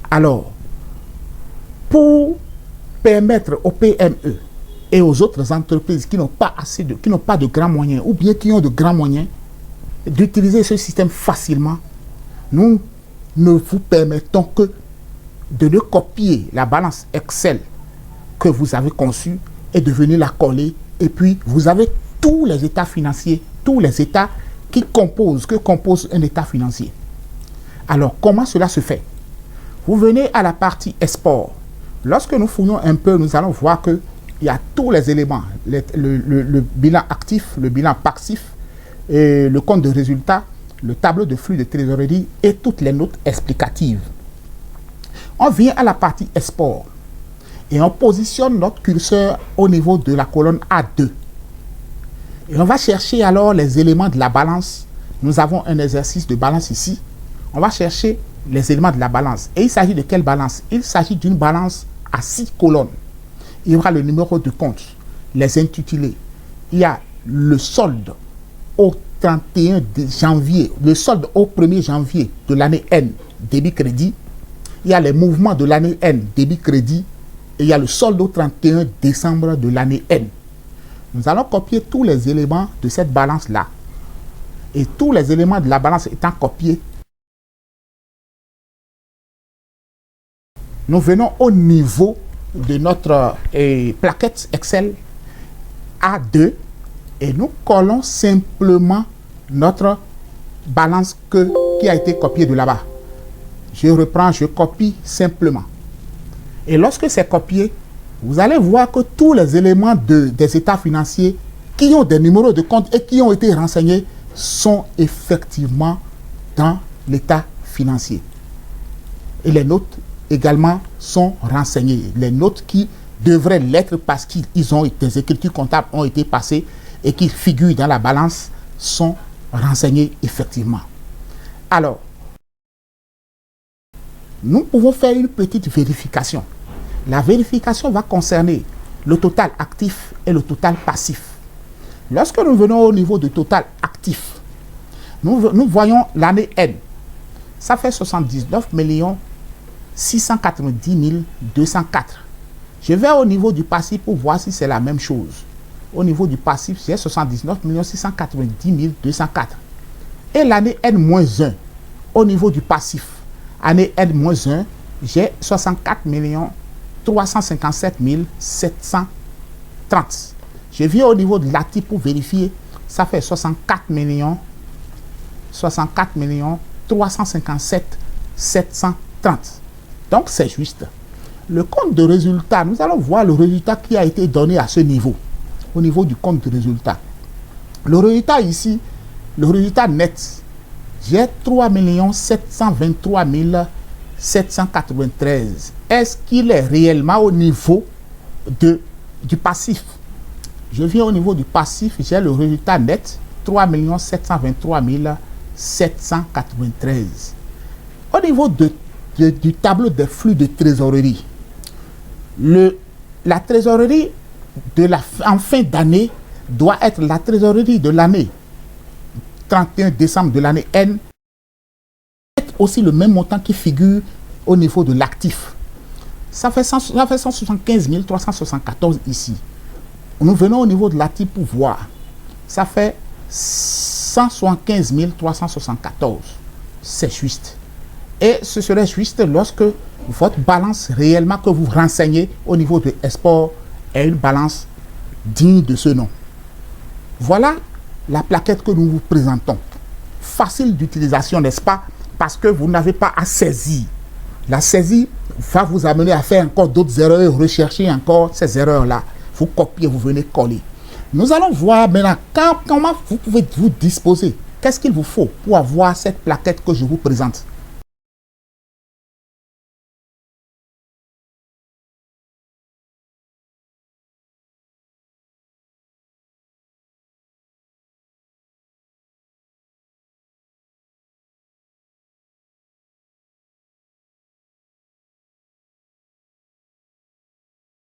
Alors, pour permettre aux PME et aux autres entreprises qui n'ont pas de grands moyens ou bien qui ont de grands moyens d'utiliser ce système facilement, nous ne vous permettons que de ne copier la balance Excel que vous avez conçue et de venir la coller. Et puis, vous avez tous les états financiers, tous les états que compose un état financier. Alors, comment cela se fait? Vous venez à la partie export. Lorsque nous fouillons un peu, nous allons voir qu'il y a tous les éléments, le bilan actif, le bilan passif, et le compte de résultat, le tableau de flux de trésorerie et toutes les notes explicatives. On vient à la partie export et on positionne notre curseur au niveau de la colonne A2. Et on va chercher alors les éléments de la balance. Nous avons un exercice de balance ici. On va chercher les éléments de la balance. Et il s'agit de quelle balance? Il s'agit d'une balance à 6 colonnes. Il y aura le numéro de compte, les intitulés. Il y a le solde au 31 janvier, le solde au 1er janvier de l'année N, débit-crédit. Il y a les mouvements de l'année N, débit-crédit. Et il y a le solde au 31 décembre de l'année N. Nous allons copier tous les éléments de cette balance-là. Et tous les éléments de la balance étant copiés, nous venons au niveau de notre plaquette Excel A2 et nous collons simplement notre balance qui a été copiée de là-bas. Je reprends, je copie simplement. Et lorsque c'est copié, vous allez voir que tous les éléments des états financiers qui ont des numéros de compte et qui ont été renseignés sont effectivement dans l'état financier. Et les notes également sont renseignées. Les notes qui devraient l'être parce qu'ils ont des écritures comptables ont été passées et qui figurent dans la balance sont renseignées effectivement. Alors, nous pouvons faire une petite vérification. La vérification va concerner le total actif et le total passif. Lorsque nous venons au niveau du total actif, nous voyons l'année N. Ça fait 79 690 204. Je vais au niveau du passif pour voir si c'est la même chose. Au niveau du passif, j'ai 79 690 204. Et l'année N-1, au niveau du passif, année N-1, j'ai 64 357 730. Je viens au niveau de l'actif pour vérifier. Ça fait 64 357 730. Donc, c'est juste. Le compte de résultat, nous allons voir le résultat qui a été donné à ce niveau. Au niveau du compte de résultat. Le résultat ici, le résultat net, j'ai 3 723 793. Est-ce qu'il est réellement au niveau du passif? Je viens au niveau du passif, j'ai le résultat net, 3 723 793. Au niveau du tableau des flux de trésorerie, la trésorerie en fin d'année doit être la trésorerie de l'année 31 décembre de l'année N, aussi le même montant qui figure au niveau de l'actif. Ça fait 175 374 ici. Nous venons au niveau de l'actif pour voir. Ça fait 175 374. C'est juste. Et ce serait juste lorsque votre balance réellement que vous renseignez au niveau de export est une balance digne de ce nom. Voilà la plaquette que nous vous présentons. Facile d'utilisation, n'est-ce pas? Parce que vous n'avez pas à saisir. La saisie va vous amener à faire encore d'autres erreurs, rechercher encore ces erreurs-là. Vous copiez, vous venez coller. Nous allons voir maintenant comment vous pouvez vous disposer. Qu'est-ce qu'il vous faut pour avoir cette plaquette que je vous présente?